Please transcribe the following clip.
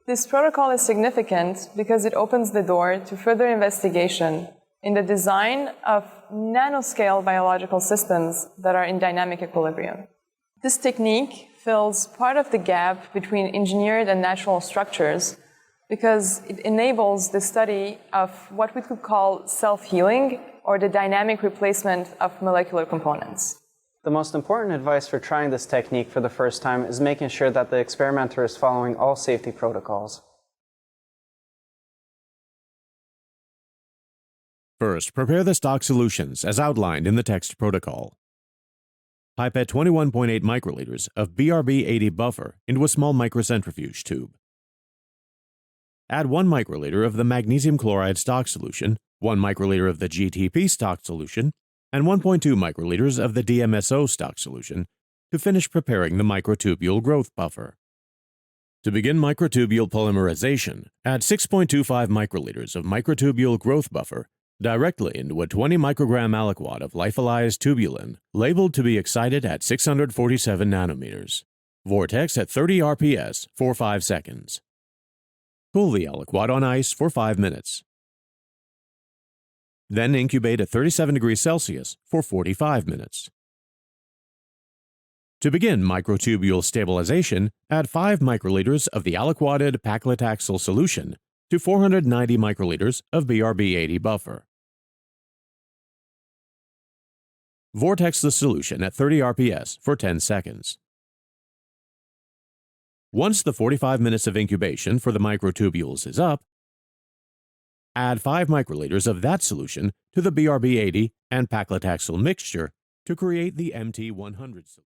This protocol is significant because it opens the door to further investigation in the design of nanoscale biological systems that are in dynamic equilibrium. This technique fills part of the gap between engineered and natural structures because it enables the study of what we could call self-healing or the dynamic replacement of molecular components. The most important advice for trying this technique for the first time is making sure that the experimenter is following all safety protocols. First, prepare the stock solutions as outlined in the text protocol. Pipette 21.8 microliters of BRB-80 buffer into a small microcentrifuge tube. Add 1 microliter of the magnesium chloride stock solution, 1 microliter of the GTP stock solution, and 1.2 microliters of the DMSO stock solution to finish preparing the microtubule growth buffer. To begin microtubule polymerization, add 6.25 microliters of microtubule growth buffer directly into a 20 microgram aliquot of lyophilized tubulin labeled to be excited at 647 nanometers. Vortex at 30 RPS for 5 seconds. Cool the aliquot on ice for 5 minutes. Then incubate at 37 degrees Celsius for 45 minutes. To begin microtubule stabilization, add 5 microliters of the aliquoted paclitaxel solution to 490 microliters of BRB-80 buffer. Vortex the solution at 30 RPS for 10 seconds. Once the 45 minutes of incubation for the microtubules is up, add 5 microliters of that solution to the BRB-80 and paclitaxel mixture to create the MT100 solution.